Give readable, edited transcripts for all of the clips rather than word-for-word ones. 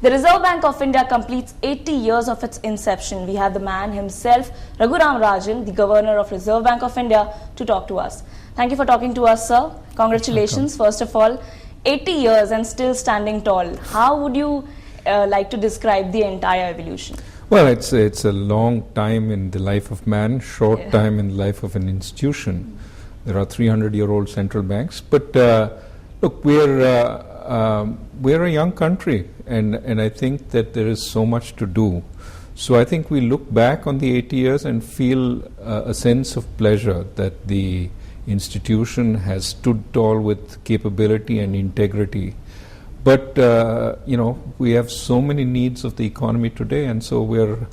The Reserve Bank of India completes 80 years of its inception. We have the man himself, Raghuram Rajan, the Governor of Reserve Bank of India, to talk to us. Thank you for talking to us, sir. Congratulations, first of all. 80 years and still standing tall. How would you like to describe the entire evolution? Well, it's a long time in the life of man, short time in the life of an institution. There are 300-year-old central banks, but look, we're a young country, and I think that there is so much to do. So I think we look back on the 80 years and feel a sense of pleasure that the institution has stood tall with capability and integrity. But we have so many needs of the economy today, and so we're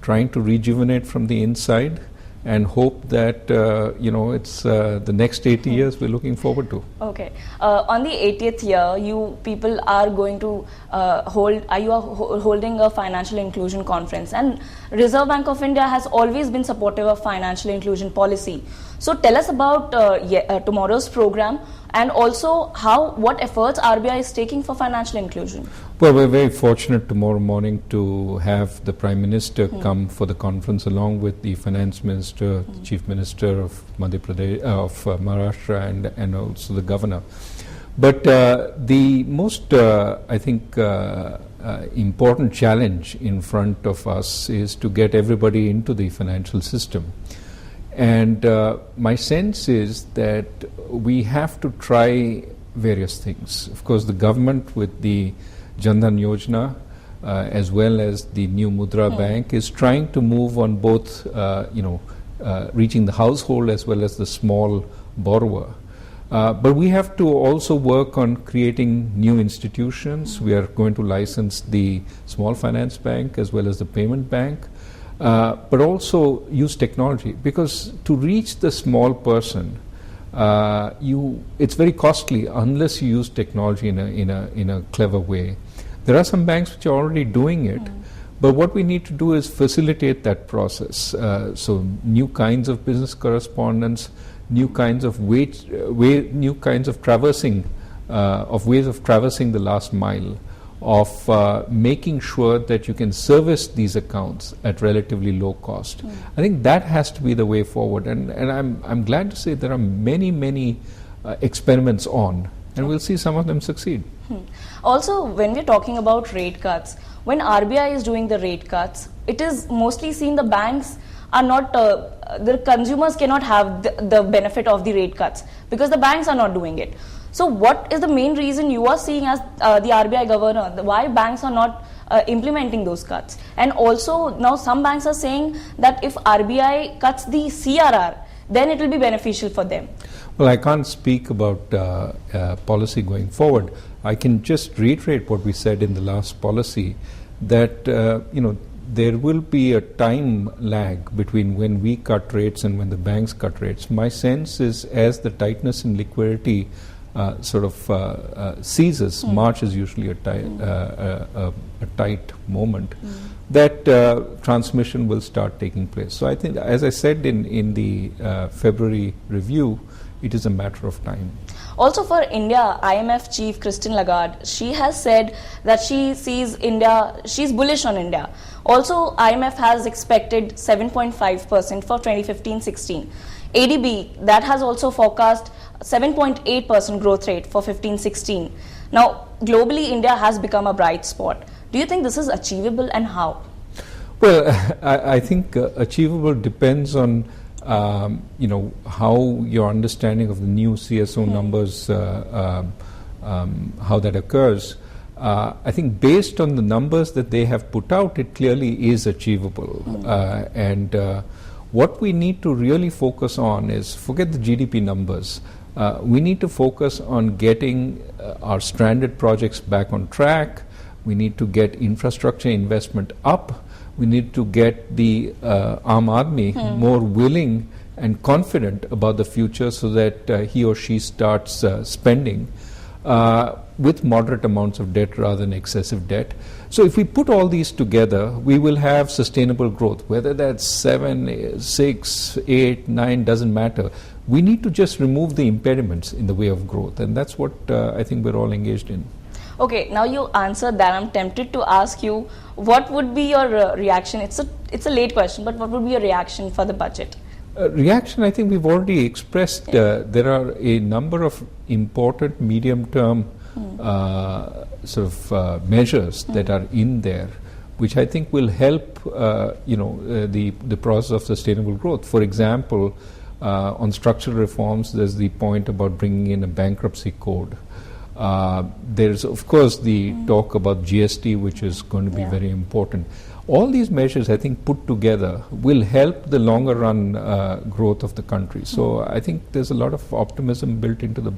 trying to rejuvenate from the inside and hope that it's the next 80 years we're looking forward to. Okay. On the 80th year, you people are going to holding a financial inclusion conference, and Reserve Bank of India has always been supportive of financial inclusion policy. So tell us about tomorrow's program, and also what efforts RBI is taking for financial inclusion. Well, we're very fortunate tomorrow morning to have the Prime Minister come for the conference, along with the Finance Minister, the Chief Minister of Madhya Pradesh, of Maharashtra, and also the Governor. But the most, important challenge in front of us is to get everybody into the financial system. And my sense is that we have to try various things. Of course, the government with the Jan Dhan Yojana as well as the new Mudra Bank is trying to move on both, reaching the household as well as the small borrower. But we have to also work on creating new institutions. We are going to license the Small Finance Bank as well as the Payment Bank. But also use technology, because to reach the small person, it's very costly unless you use technology in a clever way. There are some banks which are already doing it, but what we need to do is facilitate that process. So new kinds of business correspondence, new kinds of ways of traversing the last mile, of making sure that you can service these accounts at relatively low cost. I think that has to be the way forward, and I'm glad to say there are many experiments on, and we'll see some of them succeed. Also, when we're talking about rate cuts, when RBI is doing the rate cuts, it is mostly seen the banks are not, the consumers cannot have the benefit of the rate cuts because the banks are not doing it. So what is the main reason you are seeing as the RBI governor, why banks are not implementing those cuts? And also now some banks are saying that if RBI cuts the CRR, then it will be beneficial for them. Well, I can't speak about policy going forward. I can just reiterate what we said in the last policy, that there will be a time lag between when we cut rates and when the banks cut rates. My sense is, as the tightness in liquidity ceases, March is usually a tight moment, that transmission will start taking place. So I think, as I said in the February review, it is a matter of time. Also for India, IMF chief Christine Lagarde, she has said that she sees India, she's bullish on India. Also, IMF has expected 7.5% for 2015-16. ADB, that has also forecast 7.8% growth rate for 15-16. Now, globally, India has become a bright spot. Do you think this is achievable, and how? Well, I think achievable depends on how your understanding of the new CSO numbers, how that occurs. I think based on the numbers that they have put out, it clearly is achievable. And what we need to really focus on is, forget the GDP numbers, we need to focus on getting our stranded projects back on track. We need to get infrastructure investment up. We need to get the Aam Aadmi more willing and confident about the future, so that he or she starts spending with moderate amounts of debt rather than excessive debt. So if we put all these together, we will have sustainable growth. Whether that's 7, 6, 8, 9, doesn't matter. We need to just remove the impediments in the way of growth, and that's what I think we're all engaged in. Okay, now you answered that. I'm tempted to ask you, what would be your reaction? It's a late question, but what would be your reaction for the budget? Reaction, I think we've already expressed. There are a number of important medium-term measures that are in there, which I think will help, the process of sustainable growth. For example, on structural reforms, there's the point about bringing in a bankruptcy code. There's, of course, the talk about GST, which is going to be very important. All these measures, I think, put together will help the longer run growth of the country. So I think there's a lot of optimism built into the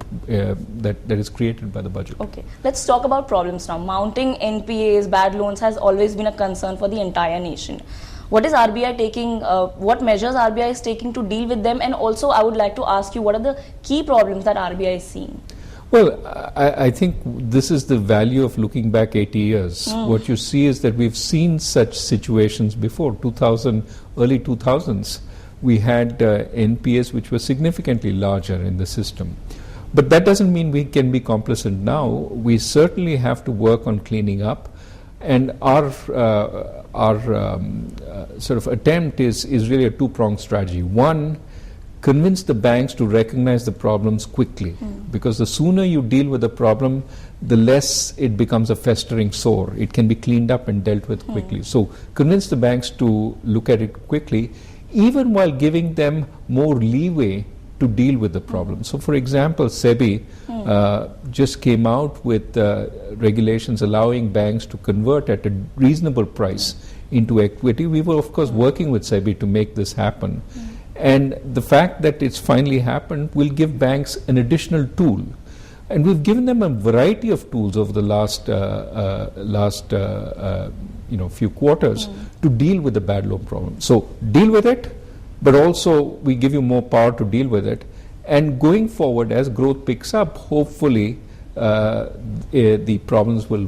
that is created by the budget. Okay, let's talk about problems now. Mounting NPAs, bad loans has always been a concern for the entire nation. What is RBI taking, what measures RBI is taking to deal with them? And also I would like to ask you, what are the key problems that RBI is seeing? Well, I think this is the value of looking back 80 years. What you see is that we've seen such situations before. Early 2000s, we had NPAs which were significantly larger in the system. But that doesn't mean we can be complicit now. We certainly have to work on cleaning up. And our sort of attempt is really a two-pronged strategy. One, convince the banks to recognize the problems quickly, because the sooner you deal with the problem, the less it becomes a festering sore. It can be cleaned up and dealt with quickly. So convince the banks to look at it quickly, even while giving them more leeway to deal with the problem. So for example, SEBI just came out with regulations allowing banks to convert at a reasonable price into equity. We were, of course, working with SEBI to make this happen. And the fact that it's finally happened will give banks an additional tool. And we've given them a variety of tools over the last few quarters to deal with the bad loan problem. So deal with it, but also we give you more power to deal with it. And going forward, as growth picks up, hopefully the problems will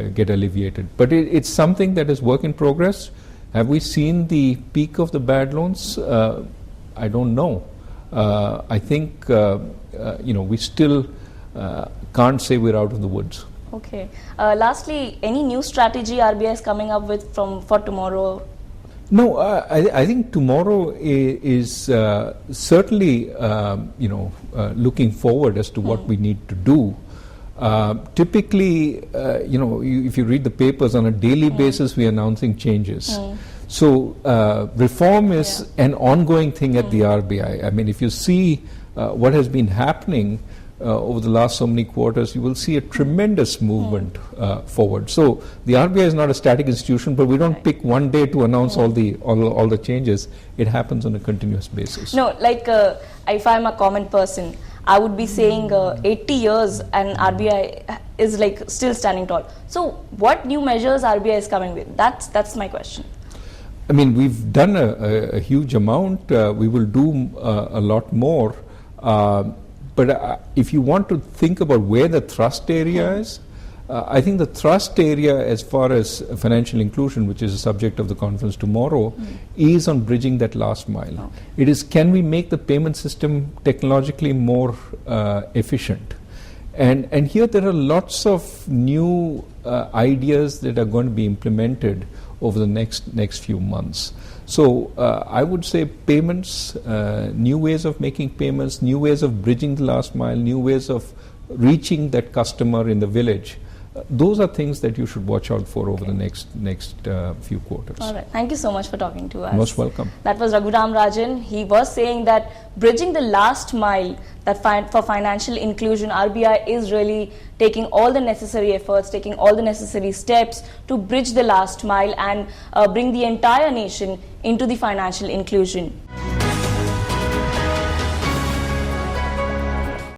get alleviated. But it's something that is work in progress. Have we seen the peak of the bad loans? I don't know. I think we still can't say we're out of the woods. Okay. Lastly, any new strategy RBI is coming up with for tomorrow? No, I think tomorrow is certainly looking forward as to what we need to do. Typically, if you read the papers on a daily basis, we are announcing changes. So reform is an ongoing thing at the RBI. I mean, if you see what has been happening over the last so many quarters, you will see a tremendous movement forward. So the RBI is not a static institution, but we don't pick one day to announce all the changes. It happens on a continuous basis. No, like if I'm a common person, I would be saying 80 years and RBI is like still standing tall. So what new measures RBI is coming with? That's my question. I mean, we've done a huge amount. We will do a lot more. But if you want to think about where the thrust area is, I think the thrust area as far as financial inclusion, which is the subject of the conference tomorrow, is on bridging that last mile. Okay. It is, can we make the payment system technologically more efficient? And here there are lots of new ideas that are going to be implemented over the next few months. So I would say payments, new ways of making payments, new ways of bridging the last mile, new ways of reaching that customer in the village. Those are things that you should watch out for over the next few quarters. All right. Thank you so much for talking to us. Most welcome. That was Raghuram Rajan. He was saying that bridging the last mile, that for financial inclusion, RBI is really taking all the necessary efforts, taking all the necessary steps to bridge the last mile and bring the entire nation into the financial inclusion.